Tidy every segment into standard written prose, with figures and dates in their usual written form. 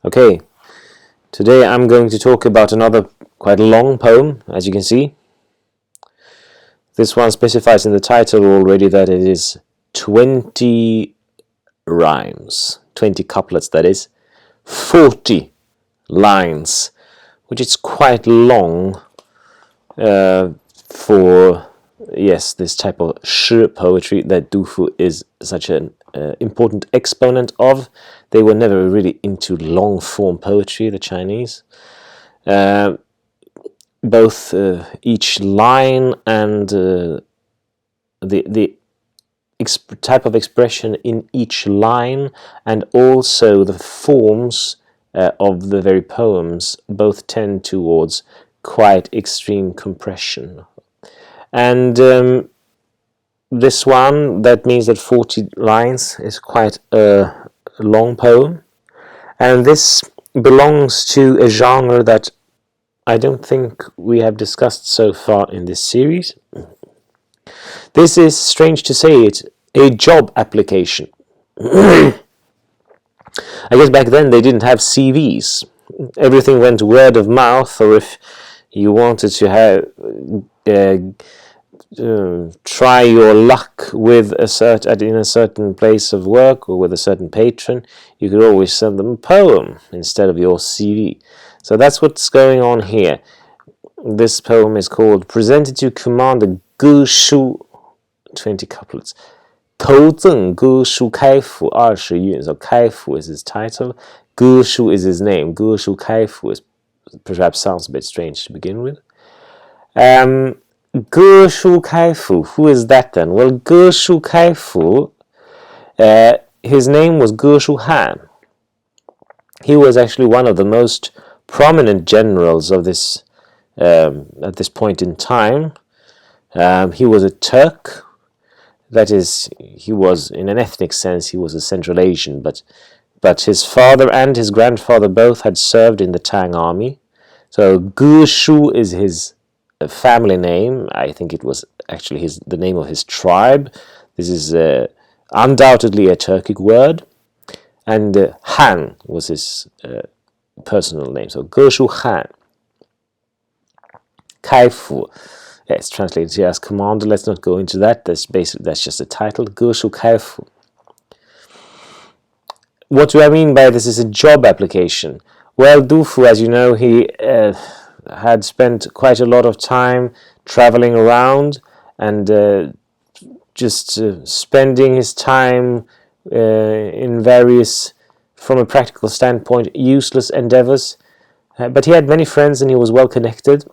Okay, today I'm going to talk about another quite long poem, as you can see. This one specifies in the title already that it is 20 rhymes, 20 couplets, that is, 40 lines, which is quite long for, yes, this type of shi poetry that Du Fu is such an important exponent of. They were never really into long-form poetry, the Chinese. Both each line and the type of expression in each line, and also the forms of the very poems, both tend towards quite extreme compression. And this one, that means that 40 lines is quite a long poem, and this belongs to a genre that I don't think we have discussed so far in this series. This is, strange to say it, a job application. I guess back then they didn't have CVs. Everything went word of mouth, or if you wanted to have try your luck with in a certain place of work or with a certain patron, you could always send them a poem instead of your CV. So that's what's going on here. This poem is called Presented to Commander Geshu, 20 couplets. 投贈哥舒開府二十韻. So 開府 is his title, Geshu is his name. 哥舒開府 is perhaps sounds a bit strange to begin with. Geshu開府, who is that then? Well, Geshu開府, his name was Geshu Han. He was actually one of the most prominent generals of this at this point in time. He was a Turk. That is, he was, in an ethnic sense, he was a Central Asian, but his father and his grandfather both had served in the Tang army. So Geshu is his family name. I think it was actually the name of his tribe. This is undoubtedly a Turkic word. And Han was his personal name. So Geshu Han. Kaifu. It's translated here as commander. Let's not go into that. That's just a title. Geshu Kaifu. What do I mean by this is a job application? Well, Du Fu, as you know, he had spent quite a lot of time traveling around and just spending his time in various, from a practical standpoint, useless endeavors. But he had many friends and he was well connected.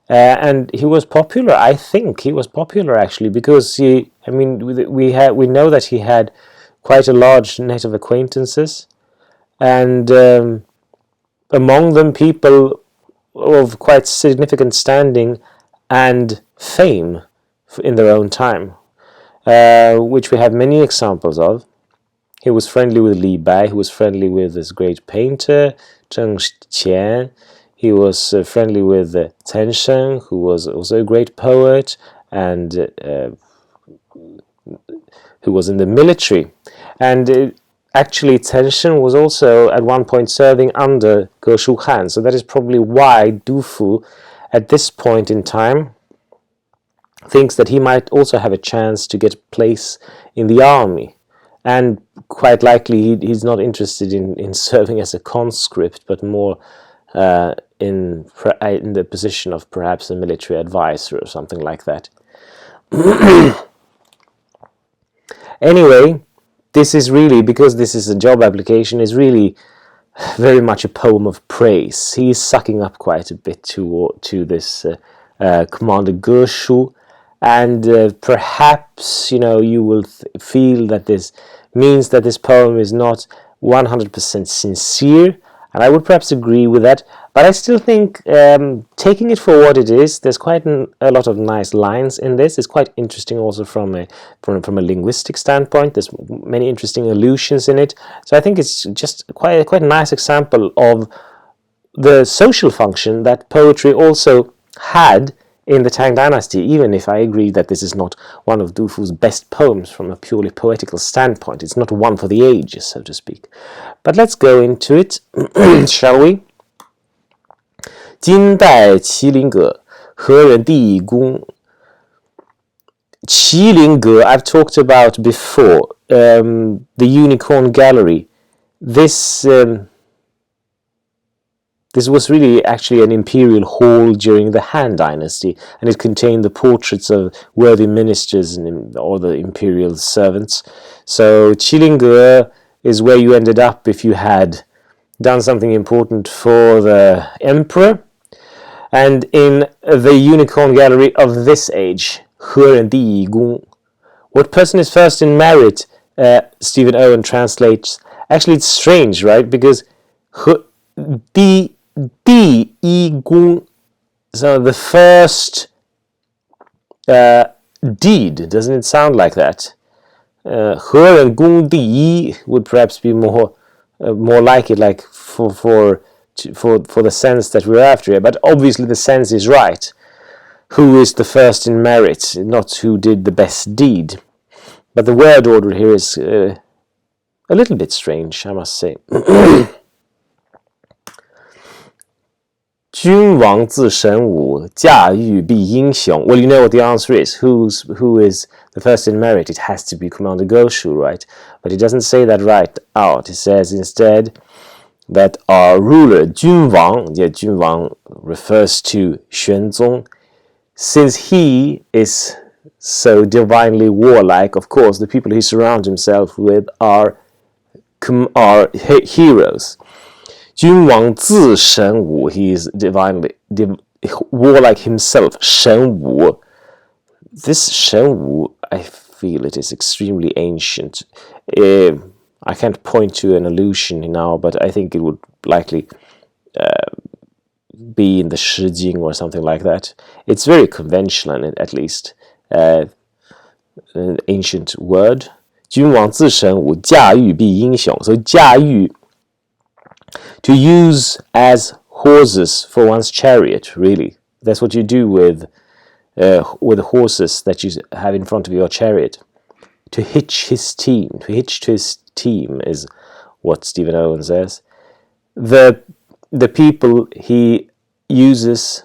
And he was popular. I think he was popular actually, because we know that he had quite a large net of acquaintances, and among them people of quite significant standing and fame in their own time, which we have many examples of. He was friendly with Li Bai. He was friendly with this great painter Zheng Qian. He was friendly with Chen Sheng, who was also a great poet and who was in the military. And actually, Chen Sheng was also at one point serving under Geshu Han. So that is probably why Du Fu, at this point in time, thinks that he might also have a chance to get a place in the army. And quite likely, he's not interested in serving as a conscript, but more in the position of perhaps a military advisor or something like that. Anyway, this is really, because this is a job application, is really very much a poem of praise. He is sucking up quite a bit to this Commander Geshu, and perhaps you will feel that this means that this poem is not 100% sincere, and I would perhaps agree with that, but I still think, taking it for what it is, there's quite a lot of nice lines in this. It's quite interesting also from a linguistic standpoint. There's many interesting allusions in it. So I think it's just quite a nice example of the social function that poetry also had in the Tang Dynasty, even if I agree that this is not one of Du Fu's best poems from a purely poetical standpoint. It's not one for the ages, so to speak. But let's go into it, shall we? 金代麒麟阁，何人第一宫？麒麟阁 I've talked about before. The Unicorn Gallery. This was really actually an imperial hall during the Han Dynasty, and it contained the portraits of worthy ministers or the imperial servants. So Qilingge is where you ended up if you had done something important for the emperor. And in the Unicorn Gallery of this age, 何人第一宫? What person is first in merit? Stephen Owen translates. Actually, it's strange, right? Because 第一宫, so the first deed, doesn't it sound like that? 何人宫第一 would perhaps be more like it, like for the sense that we're after here. But obviously the sense is right. Who is the first in merit, not who did the best deed. But the word order here is a little bit strange, I must say. 君王自神武，驾驭必英雄. Well, you know what the answer is. Who is the first in merit? It has to be Commander Geshu, right? But he doesn't say that right out. He says instead that our ruler, 君王,君王 refers to Xuanzong. Since he is so divinely warlike, of course, the people he surrounds himself with are heroes. 君王自神武, he is divinely warlike himself. 神武. This 神武, I feel it is extremely ancient. I can't point to an allusion now, but I think it would likely be in the Shi Jing or something like that. It's very conventional, at least. An ancient word. 君王自神武，驾驭必英雄. So 驾驭, to use as horses for one's chariot, really. That's what you do with the horses that you have in front of your chariot. To hitch his team. To hitch to his team is what Stephen Owen says. The people he uses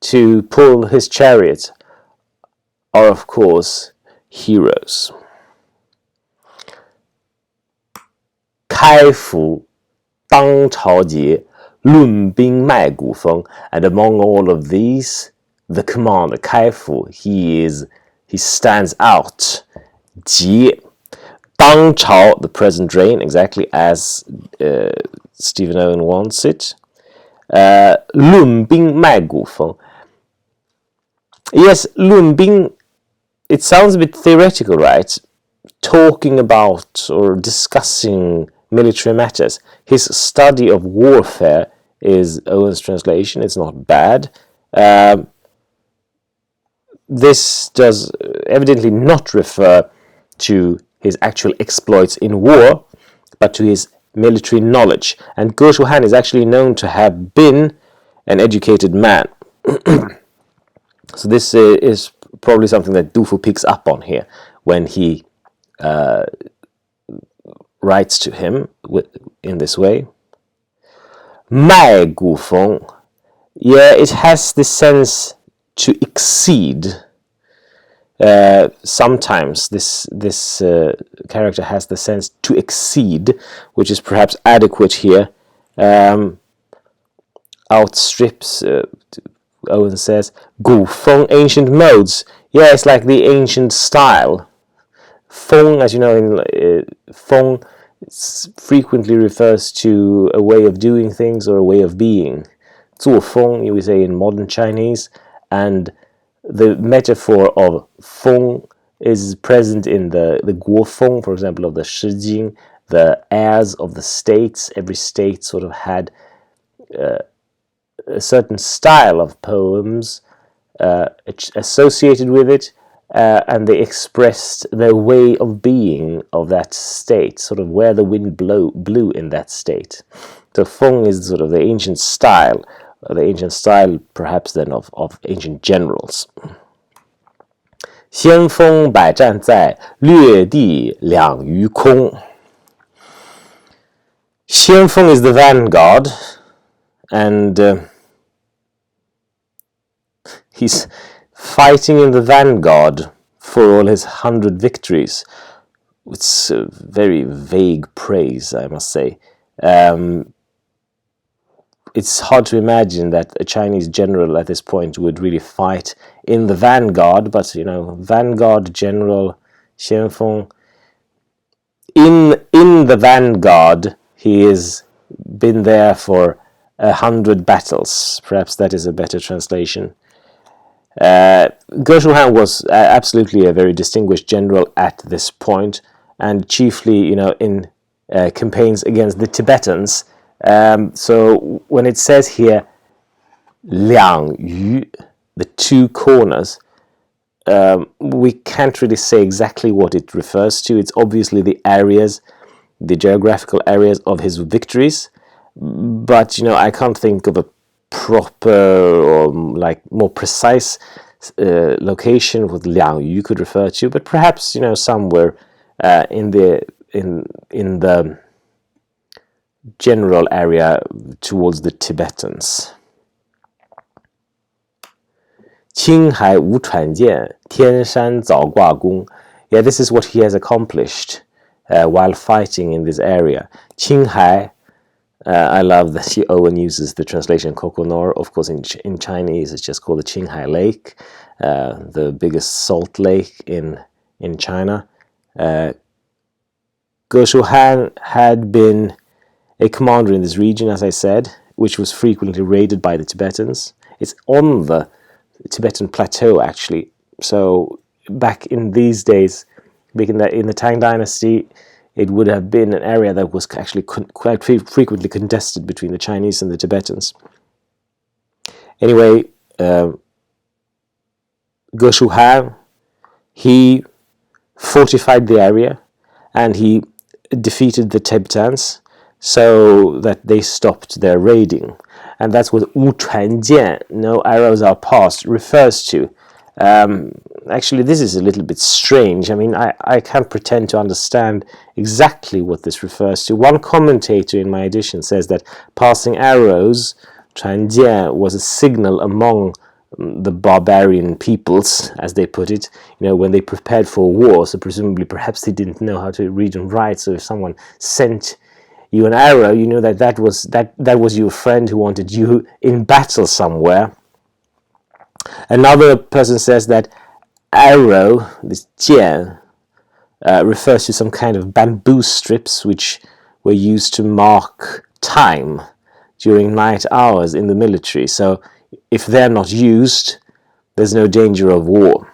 to pull his chariot are, of course, heroes. 开府当朝节，论兵卖古风. And among all of these, the commander, 开府, he stands out. 节, 当朝, the present reign, exactly as Stephen Owen wants it. 论兵卖古风. Yes, 论兵, it sounds a bit theoretical, right? Talking about or discussing military matters. His study of warfare is Owen's translation. It's not bad. This does evidently not refer to his actual exploits in war, but to his military knowledge. And Geshu Han is actually known to have been an educated man. So this is probably something that Du Fu picks up on here when he writes to him in this way. 卖古风. Yeah, it has this sense to exceed. Sometimes this character has the sense to exceed, which is perhaps adequate here. Outstrips, Owen says, 古风, ancient modes. Yeah, it's like the ancient style. 风, as you know, feng frequently refers to a way of doing things or a way of being. 做风, you would say in modern Chinese, and the metaphor of feng is present in the guo feng, for example, of the Shi Jing, the heirs of the states. Every state sort of had a certain style of poems associated with it, and they expressed the way of being of that state, sort of where the wind blew in that state. So feng is sort of the ancient style the ancient style, perhaps then of ancient generals. 先锋百战在，掠地两于空。先锋 is the vanguard, and he's fighting in the vanguard for all his 100 victories. It's a very vague praise, I must say. It's hard to imagine that a Chinese general at this point would really fight in the vanguard, but vanguard general, 先锋. In the vanguard, he has been there for 100 battles. Perhaps that is a better translation. Geshu was absolutely a very distinguished general at this point, and chiefly, in campaigns against the Tibetans. So when it says here 两于, the two corners, we can't really say exactly what it refers to. It's obviously the geographical areas of his victories, but I can't think of a proper or more precise location what 两于 could refer to, but perhaps somewhere in the general area towards the Tibetans. 青海无船舰，天山早挂弓. Yeah, this is what he has accomplished while fighting in this area. 青海, I love that Owen uses the translation Kokonor. Of course, in Chinese, it's just called the Qinghai Lake, the biggest salt lake in China. Geshu Han had been a commander in this region, as I said, which was frequently raided by the Tibetans. It's on the Tibetan plateau, actually. So back in these days, in the Tang Dynasty, it would have been an area that was actually quite frequently contested between the Chinese and the Tibetans. Anyway, Geshu Han, he fortified the area, and he defeated the Tibetans so that they stopped their raiding. And that's what 无船舰, no arrows are passed, refers to. Actually, this is a little bit strange. I mean, I can't pretend to understand exactly what this refers to. One commentator in my edition says that passing arrows, 船舰, was a signal among the barbarian peoples, as they put it, when they prepared for war. So presumably, perhaps they didn't know how to read and write. So if someone sent you an arrow, that was your friend who wanted you in battle somewhere. Another person says that arrow, this 剑, refers to some kind of bamboo strips which were used to mark time during night hours in the military. So if they're not used, there's no danger of war.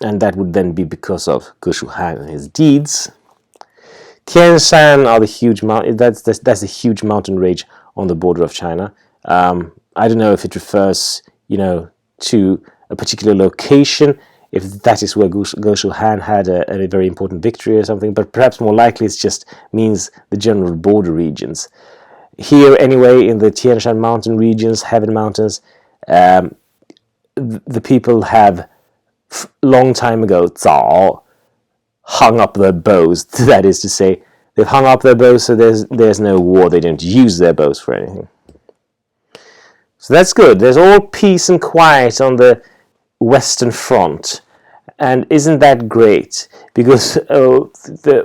And that would then be because of Geshu Han and his deeds. Tianshan are the huge mountain. That's a huge mountain range on the border of China. I don't know if it refers, to a particular location, if that is where Geshu Han had a very important victory or something, but perhaps more likely it just means the general border regions. Here, anyway, in the Tianshan mountain regions, Heaven Mountains, the people have long time ago, 早, hung up their bows. That is to say, they've hung up their bows, so there's no war. They don't use their bows for anything. So that's good. There's all peace and quiet on the Western Front. And isn't that great? Because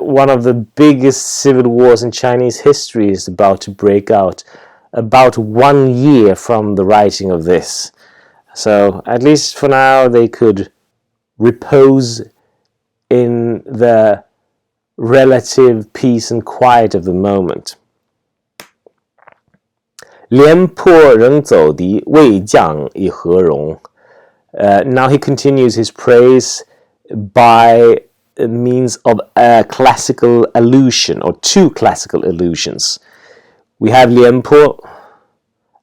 one of the biggest civil wars in Chinese history is about to break out about 1 year from the writing of this. So at least for now, they could repose in the relative peace and quiet of the moment. 廉颇仍走敌，魏将以何容? Now he continues his praise by means of a classical allusion, or two classical allusions. We have 廉颇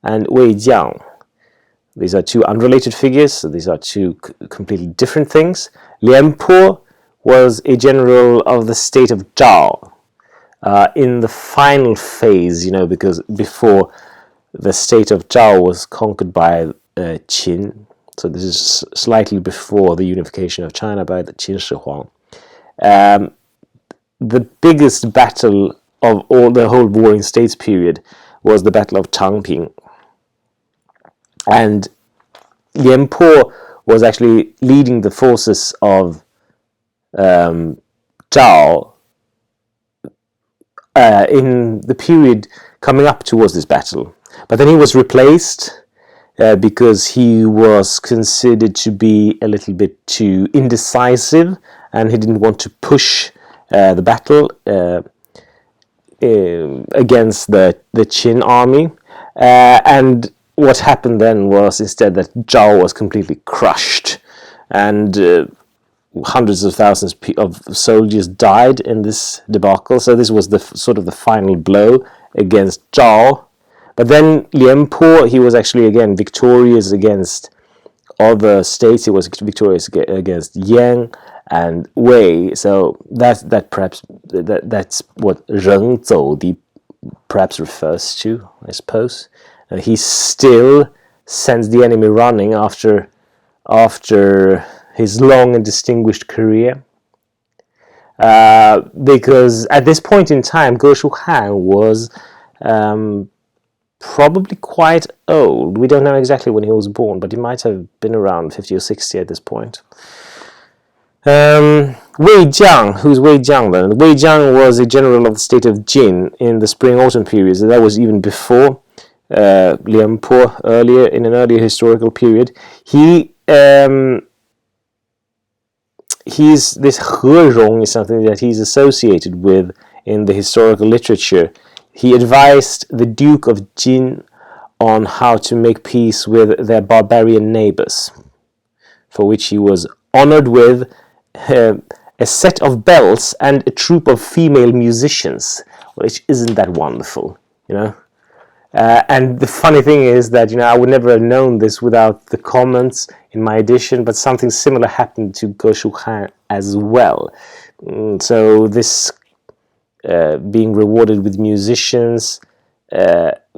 and Wei Jiang. These are two unrelated figures, so these are two completely different things. 廉颇 was a general of the state of Zhao in the final phase, because before the state of Zhao was conquered by Qin. So this is slightly before the unification of China by the Qin Shi Huang. The biggest battle of all the whole Warring States period was the Battle of Changping. And Lian Po was actually leading the forces of Zhao in the period coming up towards this battle. But then he was replaced because he was considered to be a little bit too indecisive, and he didn't want to push the battle against the Qin army. And what happened then was instead that Zhao was completely crushed, and hundreds of thousands of soldiers died in this debacle. So this was the sort of the final blow against Zhao. But then Lian Po, he was actually again victorious against other states. He was victorious against Yang and Wei. So that's what Reng Zou Di perhaps refers to, I suppose. He still sends the enemy running after his long and distinguished career. Because at this point in time, Geshu Han was probably quite old. We don't know exactly when he was born, but he might have been around 50 or 60 at this point. Wei Jiang, who's Wei Jiang then? Wei Jiang was a general of the state of Jin in the spring-autumn period, so that was even before Lian Po, earlier, in an earlier historical period. He's this He Rong is something that he's associated with in the historical literature. He advised the Duke of Jin on how to make peace with their barbarian neighbors, for which he was honored with a set of belts and a troupe of female musicians, which isn't that wonderful, you know? And the funny thing is that, you know, I would never have known this without the comments in my edition, but something similar happened to Geshu Han as well. So this being rewarded with musicians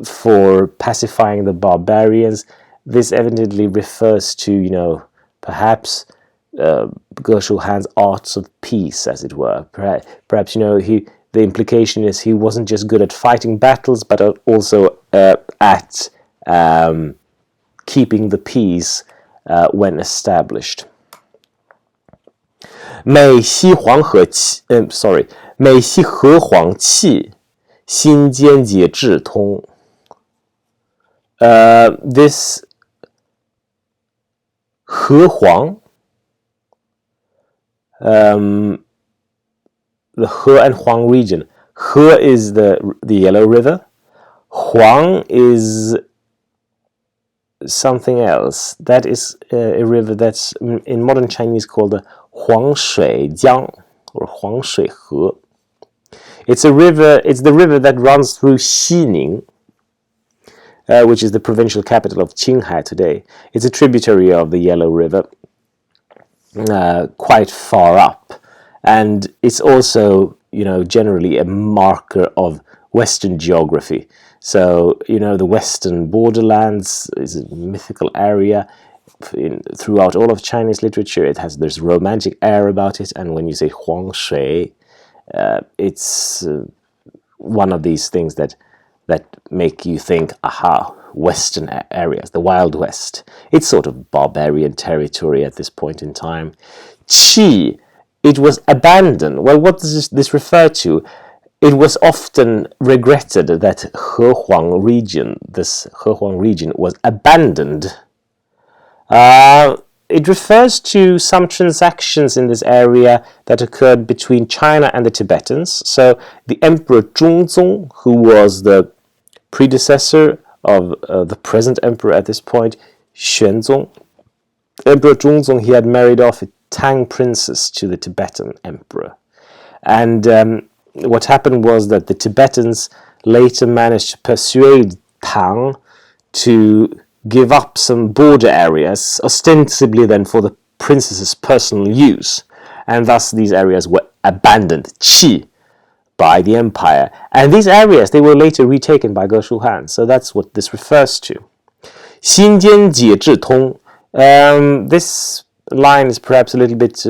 for pacifying the barbarians, this evidently refers to, you know, perhaps Geshu Han's arts of peace, as it were. Perhaps, you know, the implication is he wasn't just good at fighting battles, but also at keeping the peace when established. 美西黄河气，美西河黄气，心间节智通。This 河黄 the He and Huang region. He is the Yellow River. Huang is something else. That is a river that's in modern Chinese called the Huangshui Jiang or Huangshui He. It's the river that runs through Xining, which is the provincial capital of Qinghai today. It's a tributary of the Yellow River, quite far up. And it's also, you know, generally a marker of Western geography. So, you know, the Western borderlands is a mythical area throughout all of Chinese literature. There's romantic air about it, and when you say Huangshui, it's one of these things that make you think, aha, Western areas, the Wild West. It's sort of barbarian territory at this point in time. Qi. It was abandoned. Well, what does this refer to? It was often regretted that this He region was abandoned. It refers to some transactions in this area that occurred between China and the Tibetans. So the Emperor Zhongzong, who was the predecessor of the present emperor at this point, Xuanzong. Emperor Zhongzong, he had married off a Tang princess to the Tibetan emperor. And what happened was that the Tibetans later managed to persuade Tang to give up some border areas, ostensibly then for the princess's personal use. And thus these areas were abandoned, qi, by the empire. And these areas, they were later retaken by Geshu Han. So that's what this refers to. 心间解智通. This line is perhaps a little bit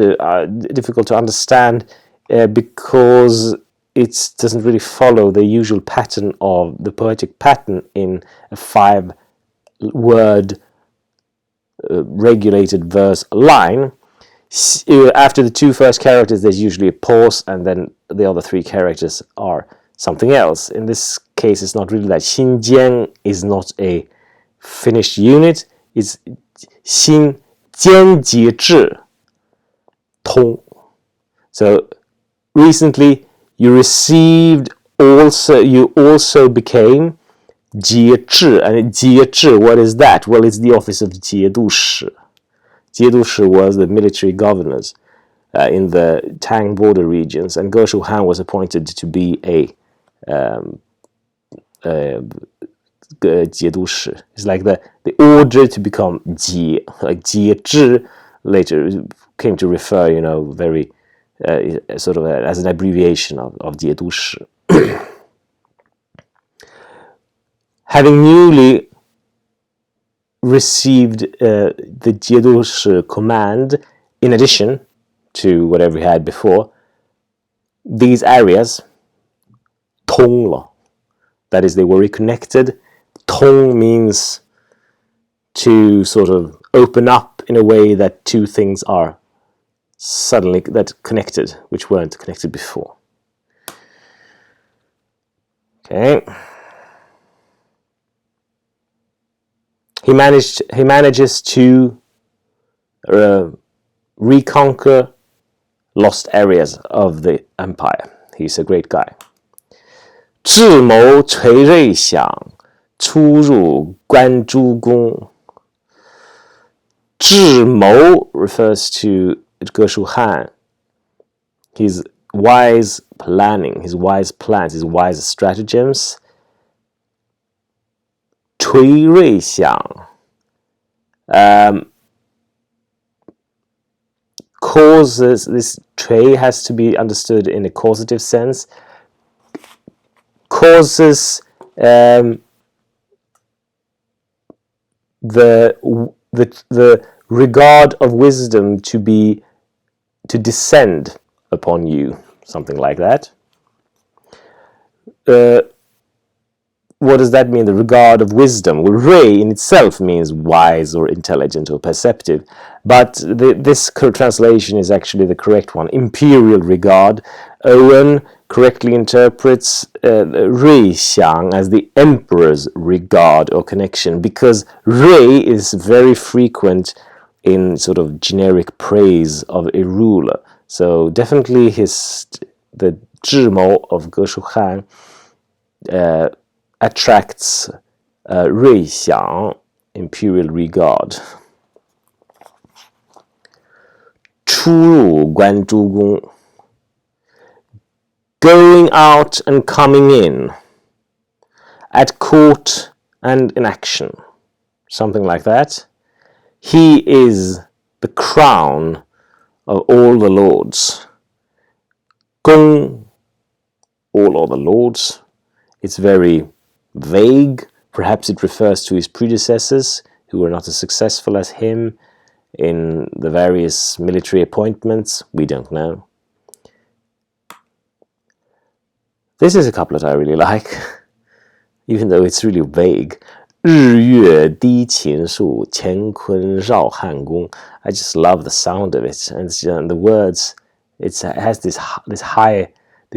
difficult to understand because it doesn't really follow the usual pattern of the poetic pattern in a 5-word regulated verse line. After the 2 first characters, there's usually a pause, and then the other 3 characters are something else. In this case, it's not really that. 心间 is not a finished unit. It's 心间节制通. So recently you also became 节制. And 节制, what is that? Well, it's the office of 节度使. 节度使 was the military governors in the Tang border regions, and Geshu Han was appointed to be a 节度使. It's like the order to become 节, like 节制later came to refer, very sort of as an abbreviation of 节度使. Having newly received the 节度使 command, in addition to whatever he had before, these areas 通了. That is, they were reconnected. 通 means to sort of open up in a way that 2 things are suddenly connected, which weren't connected before. Okay. He manages to reconquer lost areas of the empire. He's a great guy. 智谋垂瑞响，出入关诸公. 智谋 refers to Geshu Han. His wise planning, his wise plans, his wise stratagems. 垂瑞响 causes, this 垂 has to be understood in a causative sense, causes the regard of wisdom to descend upon you, something like that. What does that mean, the regard of wisdom? Well, Rei in itself means wise or intelligent or perceptive, but this translation is actually the correct one. Imperial regard. Owen correctly interprets Rei Xiang as the emperor's regard or connection, because Rei is very frequent in sort of generic praise of a ruler. So definitely the 智谋 of Geshu Han attracts Rui Xiang, imperial regard. 出入关诸公, going out and coming in, at court and in action, something like that. He is the crown of all the lords. Gong, all other lords. It's very vague. Perhaps it refers to his predecessors who were not as successful as him in the various military appointments. We don't know. This is a couplet I really like, even though it's really vague. 日月低琴树，乾坤绕汉宫. I just love the sound of it, and the words. It has this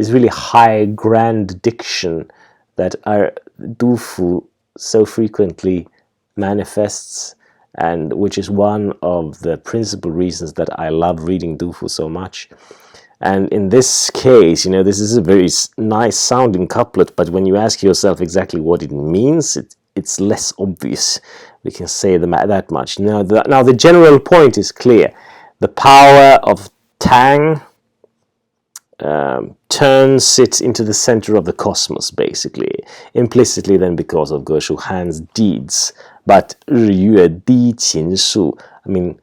really high, grand diction that Du Fu so frequently manifests, and which is one of the principal reasons that I love reading Du Fu so much. And in this case, this is a very nice sounding couplet, but when you ask yourself exactly what it means, it's less obvious. We can say that much. Now the general point is clear. The power of Tang turns it into the center of the cosmos, basically. Implicitly then because of Geshu Han's deeds. But 日月低琴树, I mean,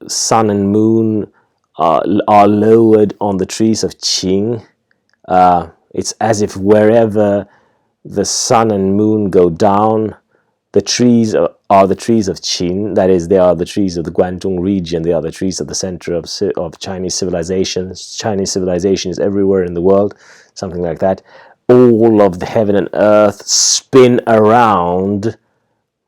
sun and moon are lowered on the trees of Qing. It's as if wherever the sun and moon go down, the trees are the trees of Qin. That is, they are the trees of the Guangdong region. They are the trees of the center of Chinese civilization. Chinese civilization is everywhere in the world, something like that. All of the heaven and earth spin around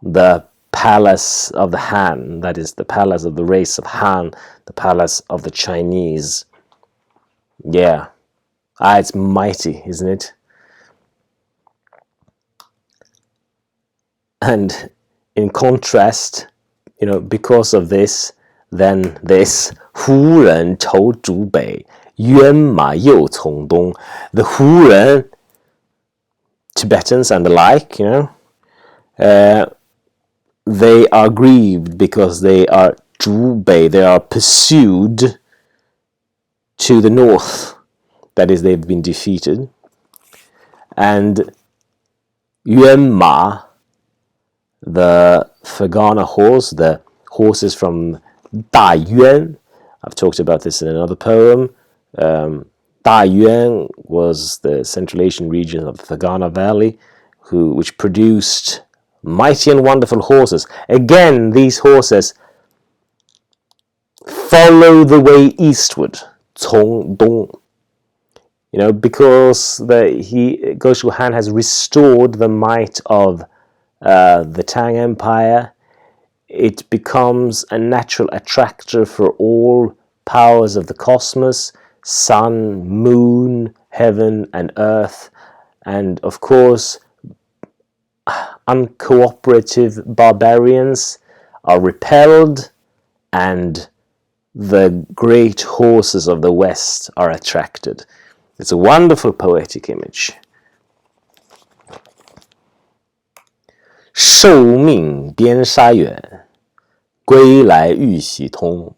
the palace of the Han. That is, the palace of the race of Han, the palace of the Chinese. Yeah. It's mighty, isn't it? And in contrast, because of this, then this 胡人投逐北，渊马又从东. The 胡人, Tibetans and the like, they are grieved because they are 逐北, they are pursued to the north. That is, they've been defeated. And Yuan Ma, the Fergana horse, the horses from Da Yuan. I've talked about this in another poem. Da Yuan was the Central Asian region of the Fergana Valley, which produced mighty and wonderful horses. Again, these horses follow the way eastward, 从东. Because Geshu Han has restored the might of the Tang Empire, it becomes a natural attractor for all powers of the cosmos, sun, moon, heaven, and earth, and of course, uncooperative barbarians are repelled, and the great horses of the West are attracted. It's a wonderful poetic image. 受命边沙远，归来欲喜同。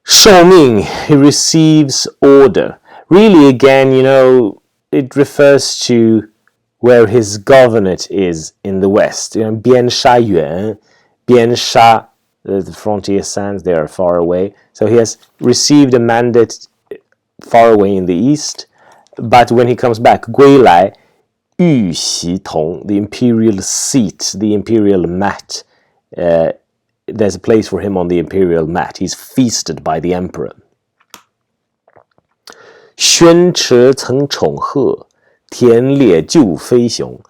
受命, he receives order. Really, again, it refers to where his governorate is in the west. 边沙远, 边沙, the frontier sands, they are far away. So he has received a mandate far away in the east. But when he comes back, 归来, 玉玺铜, the imperial seat, the imperial mat, there's a place for him on the imperial mat. He's feasted by the emperor. 宣池曾宠鹤，田猎就飞熊.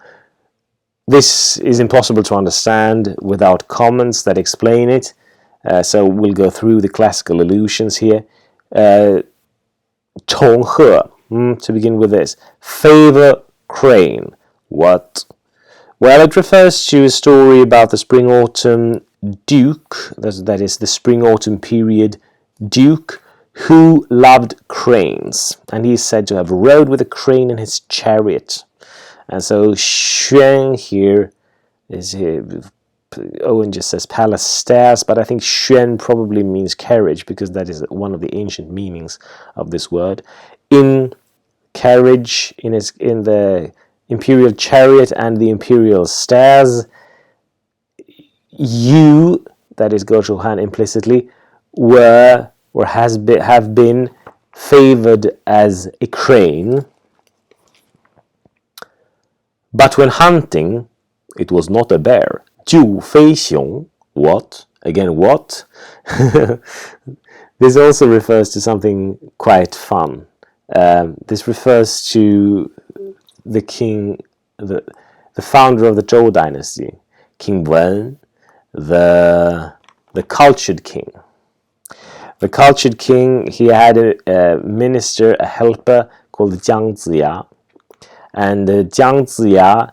This is impossible to understand without comments that explain it. So we'll go through the classical allusions here. 宠鹤, to begin with this. Favor crane. What? Well, it refers to a story about the spring-autumn duke, that is the spring-autumn period duke, who loved cranes. And he is said to have rode with a crane in his chariot. And so Xuan here is here. Owen just says palace stairs, but I think Xuan probably means carriage, because that is one of the ancient meanings of this word. In carriage, in the imperial chariot and the imperial stairs, you, that is Geshu Han implicitly, were or have been favored as a crane. But when hunting, it was not a bear. 就飞熊. What? Again, what? This also refers to something quite fun. This refers to the king, the founder of the Zhou dynasty, King Wen, the cultured king. The cultured king, he had a minister, a helper called Jiang Ziya. And Jiang Ziya,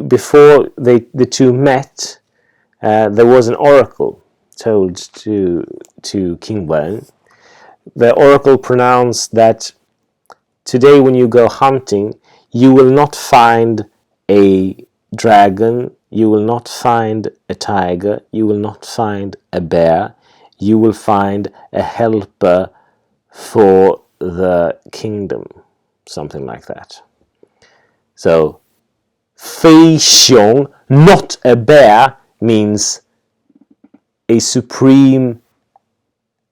before the two met, there was an oracle told to King Wen. The oracle pronounced that today when you go hunting, you will not find a dragon, you will not find a tiger, you will not find a bear, you will find a helper for the kingdom, something like that. So, 飞熊, not a bear, means a supreme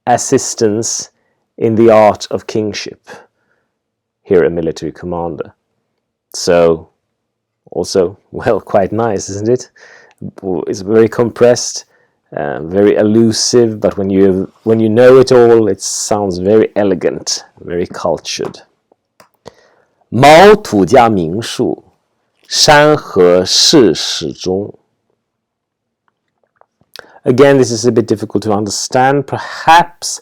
assistance in the art of kingship. Here a military commander. So, also, well, quite nice, isn't it? It's very compressed, very elusive, but when you know it all, it sounds very elegant, very cultured. 毛土加名数，山河世始终。Again, this is a bit difficult to understand. Perhaps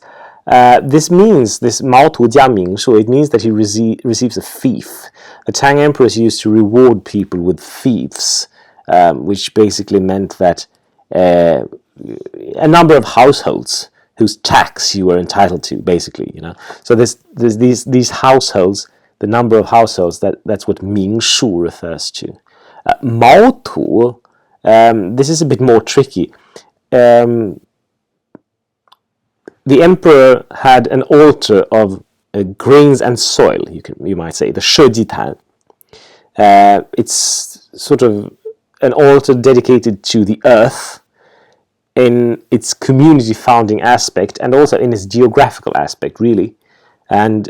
this means, this 毛土加名数, it means that he receives a fief. The Tang emperors used to reward people with fiefs, which basically meant that a number of households whose tax you were entitled to, basically, you know. So these households, the number of households, that's what 名数 refers to. 毛土, this is a bit more tricky. The emperor had an altar of grains and soil, you might say, the 社稷坛. It's sort of an altar dedicated to the earth in its community founding aspect and also in its geographical aspect, really. And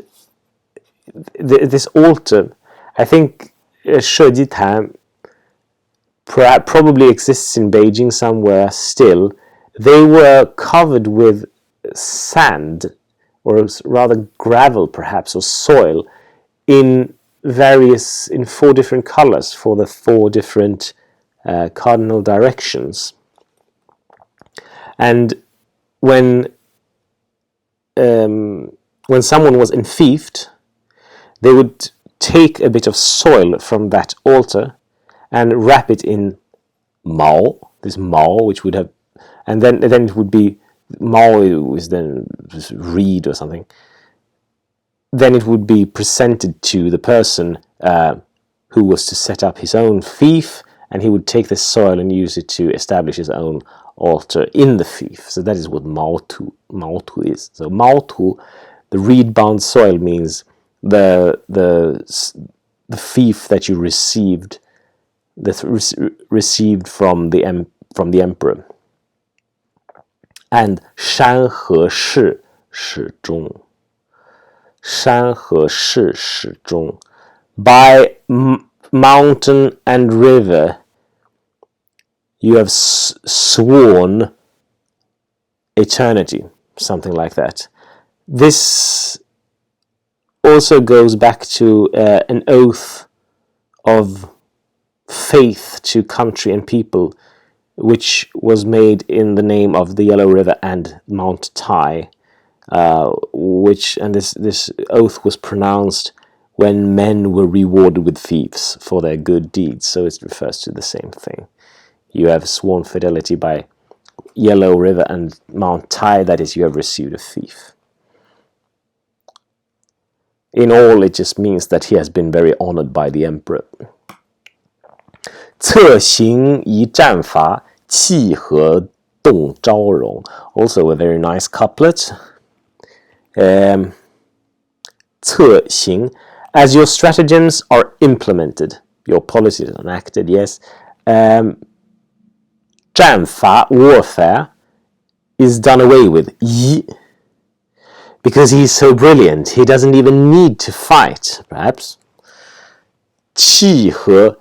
this altar, I think 社稷坛 probably exists in Beijing somewhere still. They were covered with sand, or rather gravel perhaps, or soil, in 4 different colors for the 4 different cardinal directions. And when someone was enfeoffed, they would take a bit of soil from that altar and wrap it in mao, this mao, which would have, and then it would be, mao is then just reed or something. Then it would be presented to the person who was to set up his own fief, and he would take this soil and use it to establish his own altar in the fief. So that is what 毛土 is. So 毛土, the reed-bound soil, means the fief that you received from the emperor. And 山河世始终. 山河世始终. By mountain and river, you have sworn eternity, something like that. This also goes back to an oath of faith to country and people, which was made in the name of the Yellow River and Mount Tai, this oath was pronounced when men were rewarded with fiefs for their good deeds. So it refers to the same thing. You have sworn fidelity by Yellow River and Mount Tai, that is, you have received a fief. In all, it just means that he has been very honored by the emperor. 策行一战法，气和动昭容. Also a very nice couplet. 策行, as your stratagems are implemented, your policies are enacted, yes. 战法, warfare, is done away with. 仪, because he's so brilliant, he doesn't even need to fight, perhaps. 气和,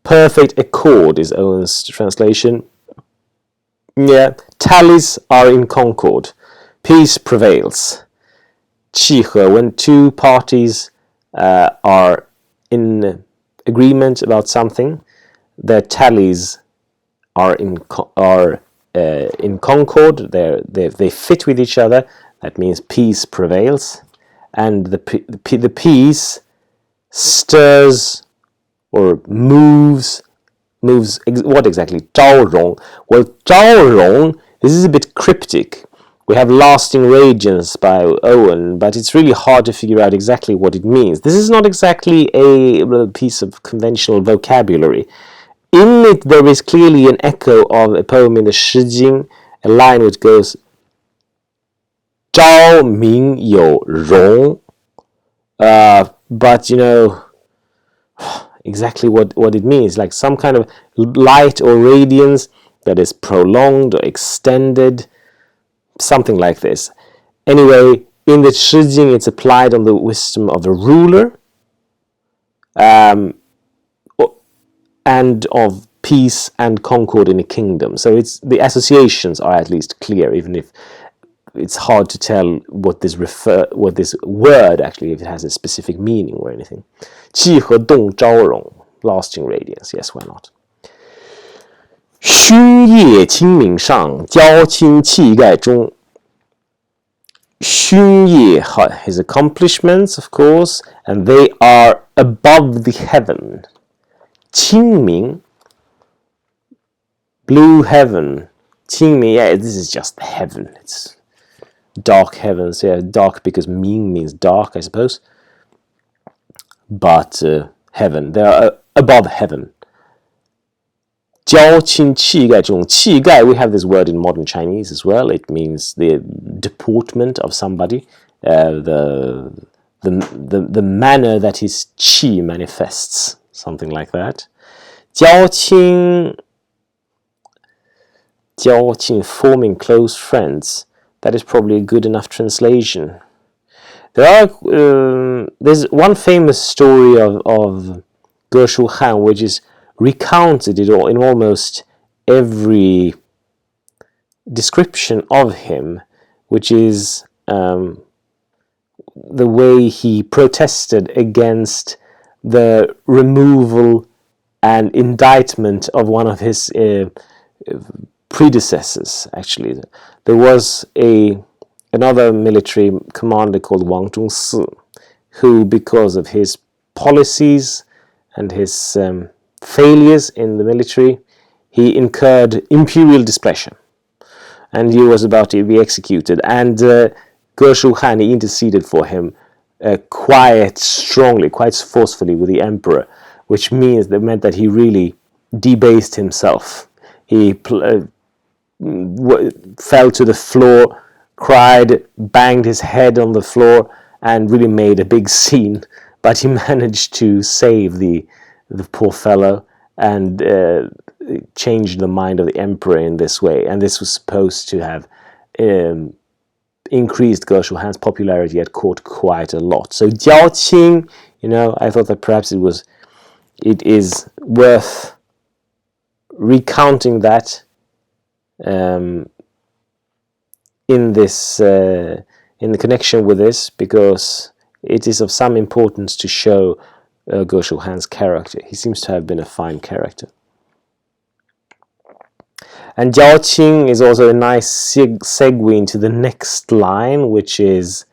perfect accord is Owen's translation. Yeah, tallies are in concord. Peace prevails. 气和, when 2 parties are in agreement about something, their tallies are in concord. They fit with each other. That means peace prevails, and the peace stirs or moves. What exactly? 昭容. Well, 昭容, this is a bit cryptic. We have Lasting Radiance by Owen, but it's really hard to figure out exactly what it means. This is not exactly a piece of conventional vocabulary. In it, there is clearly an echo of a poem in the Shi Jing, a line which goes, 昭明有容. But, you know, exactly what it means, like some kind of light or radiance that is prolonged or extended, something like this. Anyway, in the Shijing, it's applied on the wisdom of a ruler, and of peace and concord in a kingdom. So the associations are at least clear, even if it's hard to tell what this word actually, if it has a specific meaning or anything. 气和动招容, lasting radiance. Yes, why not? 勋业清明上，交亲气概中。勋业, his accomplishments, of course, and they are above the heaven. 清明, blue heaven. 清明, yeah, this is just heaven. It's dark heavens, yeah, dark because Ming means dark, I suppose. But heaven, they are above heaven. 交亲气概中, 气概, we have this word in modern Chinese as well. It means the deportment of somebody, the manner that his qi manifests, something like that. 交亲, forming close friends. That is probably a good enough translation. There's one famous story of Geshu Han, which is recounted in almost every description of him, which is the way he protested against the removal and indictment of one of his predecessors. Actually, there was another military commander called Wang Zhongsi, who, because of his policies and his failures in the military, he incurred imperial displeasure, and he was about to be executed. And Geshu Han interceded for him quite strongly, quite forcefully with the emperor, which meant that he really debased himself. He fell to the floor, cried, banged his head on the floor, and really made a big scene. But he managed to save the poor fellow and changed the mind of the emperor in this way. And this was supposed to have increased Geshu Han's popularity at court quite a lot. So Jiaoqing, I thought that perhaps it is worth recounting that in the connection with this, because it is of some importance to show Geshu Han's character. He seems to have been a fine character. And Jiaoqing is also a nice segue into the next line, which is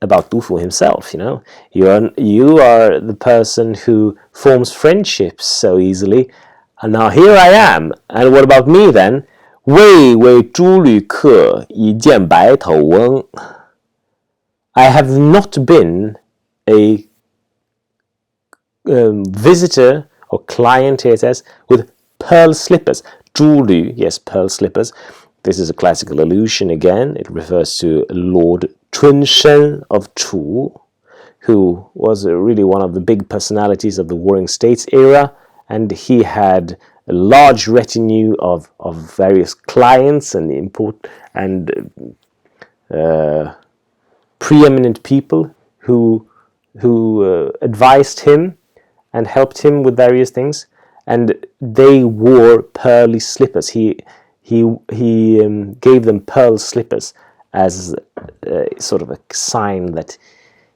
about Du Fu himself. You are the person who forms friendships so easily, and now here I am. And what about me then? 魏为诸旅客，以见白头翁. I have not been a visitor or client, here it says, with pearl slippers. 诸旅, yes, pearl slippers. This is a classical allusion again. It refers to Lord Chunshen of Chu, who was really one of the big personalities of the Warring States era, and he had a large retinue of various clients and preeminent people who advised him and helped him with various things, and they wore pearly slippers. He gave them pearl slippers as sort of a sign that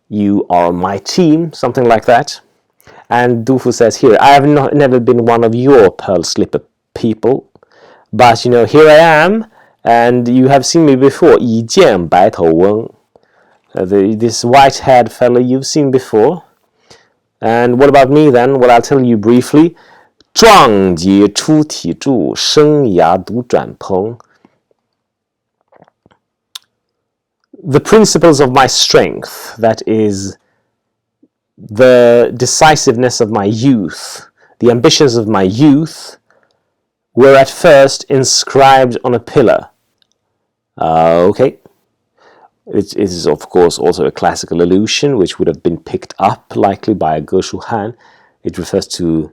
you are on my team, something like that. And Du Fu says here, I have never been one of your pearl slipper people, but here I am, and you have seen me before. 以见白头翁. This white-haired fellow you've seen before. And what about me then? Well, I'll tell you briefly. 壮杰出体柱，生涯独转蓬. The principles of my strength, that is, the decisiveness of my youth, the ambitions of my youth, were at first inscribed on a pillar. Okay. It is, of course, also a classical allusion, which would have been picked up likely by Geshu Han. It refers to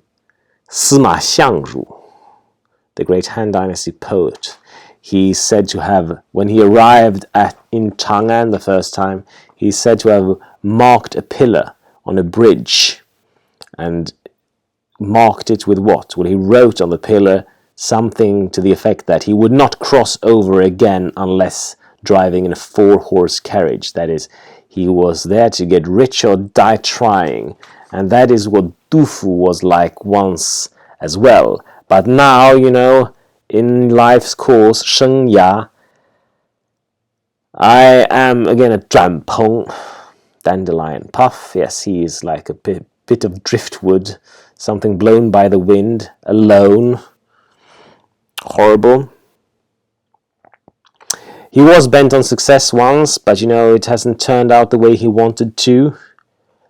Sima Xiangru, the great Han Dynasty poet. he's said to have, when he arrived in Chang'an the first time, he's said to have marked a pillar on a bridge. And marked it with what? Well, he wrote on the pillar something to the effect that he would not cross over again unless driving in a 4-horse carriage. That is, he was there to get rich or die trying. And that is what Dufu was like once as well. But now, in life's course, 生涯, I am again a 转蓬, dandelion puff. Yes, he is like a bit of driftwood, something blown by the wind, alone. Horrible. He was bent on success once, but it hasn't turned out the way he wanted to.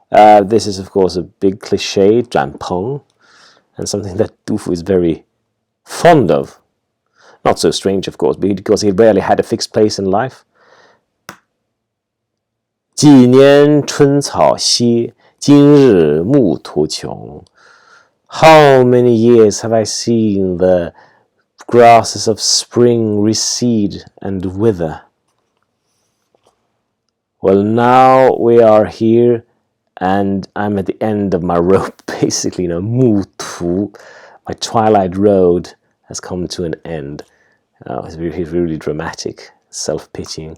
This is, of course, a big cliche, 转蓬, and something that Dufu is very fond of. Not so strange, of course, because he rarely had a fixed place in life. 几年春草歇，今日暮途穷. How many years have I seen the grasses of spring recede and wither? Well, now we are here, and I'm at the end of my rope, basically, 暮途, my twilight road has come to an end. It's really dramatic, self-pitying.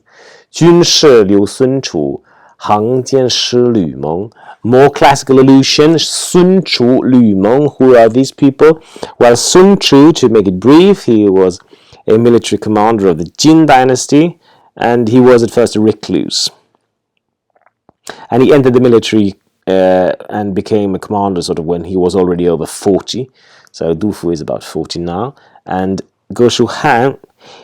军士刘孙楚, 行间师吕蒙. More classical allusion, Sun Chu, Lü Meng. Who are these people? Well, Sun Chu, to make it brief, he was a military commander of the Jin dynasty, and he was at first a recluse. And he entered the military and became a commander sort of when he was already over 40. So Dufu is about 40 now. And Geshu Han,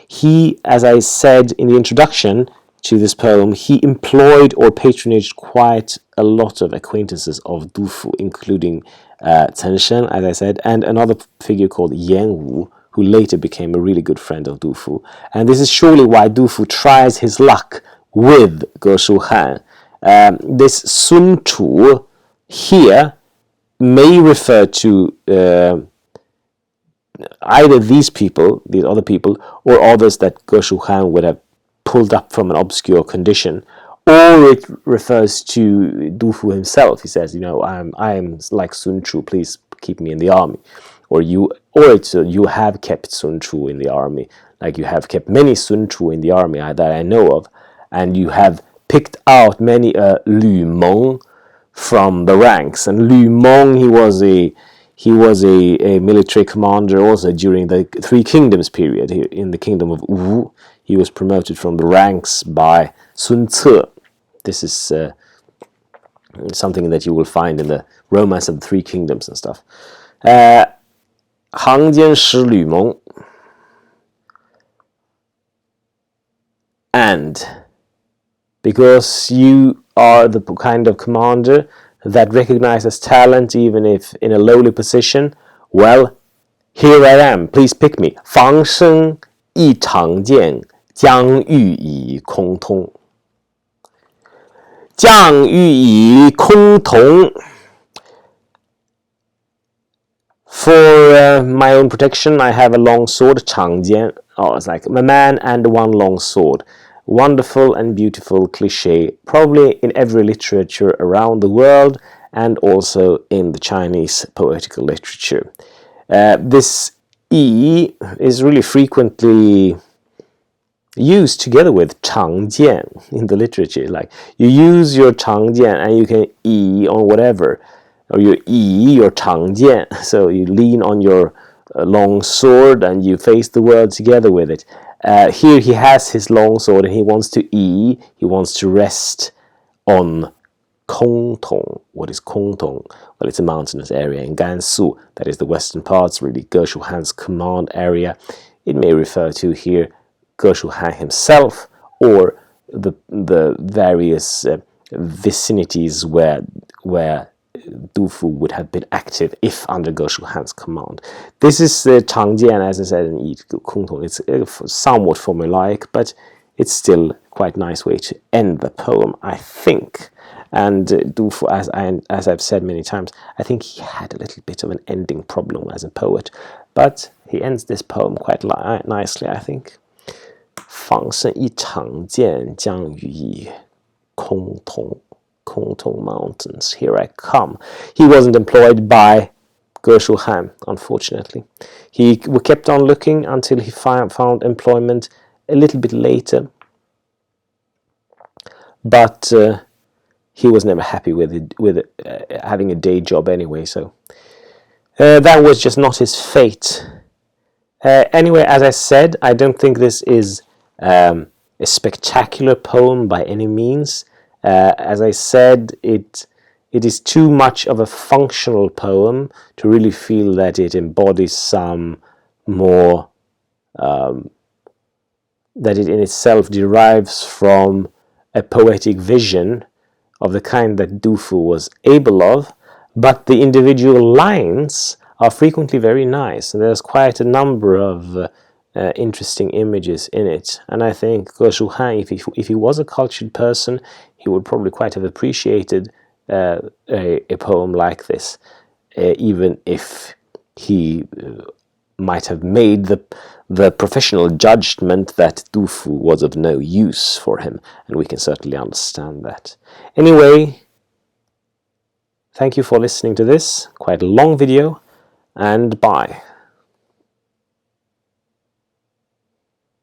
he, as I said in the introduction to this poem, he employed or patronaged quite a lot of acquaintances of Dufu, including Chen Shen, as I said, and another figure called Yan Wu, who later became a really good friend of Dufu. And this is surely why Dufu tries his luck with Geshu Han. This Sun Chu here may refer to either these other people, or others that Geshu Han would have pulled up from an obscure condition, or it refers to Dufu himself. He says, I am like Sun Chu, please keep me in the army. Or you have kept Sun Chu in the army, like you have kept many Sun Chu in the army that I know of, and you have picked out many Lü Meng from the ranks. And Lü Meng, he was a military commander also during the Three Kingdoms period. In the kingdom of Wu, he was promoted from the ranks by Sun Ce. This is something that you will find in the Romance of the Three Kingdoms and stuff. 行间师吕蒙. And because you are the kind of commander that recognizes talent even if in a lowly position, well, here I am, please pick me. 防身一长剑，将欲以空通. 将欲以空通. For my own protection, I have a long sword, 长剑. Oh, it's like a man and one long sword. Wonderful and beautiful cliche, probably in every literature around the world, and also in the Chinese poetical literature. This yi is really frequently used together with 长剑 in the literature. Like, you use your 长剑and you can yi on whatever, or you yi your 长剑, so you lean on your long sword and you face the world together with it. Here he has his long sword and he wants to he wants to rest on Kongtong. What is Kongtong? Well, it's a mountainous area in Gansu, that is the western parts, really Geshu Han's command area. It may refer to here Geshu Han himself, or the various vicinities where Dufu would have been active if under Geshu Han's command. This is Changjian, as I said, in Yi Kongtong. It's somewhat formulaic, but it's still quite a nice way to end the poem, I think. And Dufu, as I've said many times, I think he had a little bit of an ending problem as a poet, but he ends this poem quite nicely, I think. 放生一场剑，将予以空通 Kongtong Mountains. Here I come. He wasn't employed by Geshu, unfortunately. We kept on looking until he found employment a little bit later, but he was never happy with having a day job anyway, so that was just not his fate. Anyway, as I said, I don't think this is a spectacular poem by any means. As I said, it is too much of a functional poem to really feel that it embodies some more, that it in itself derives from a poetic vision of the kind that Du Fu was able of, but the individual lines are frequently very nice, and there's quite a number of interesting images in it. And I think Geshu Han, if he was a cultured person, he would probably quite have appreciated a poem like this, even if he might have made the professional judgment that Du Fu was of no use for him, and we can certainly understand that. Anyway, thank you for listening to this, quite a long video, and bye.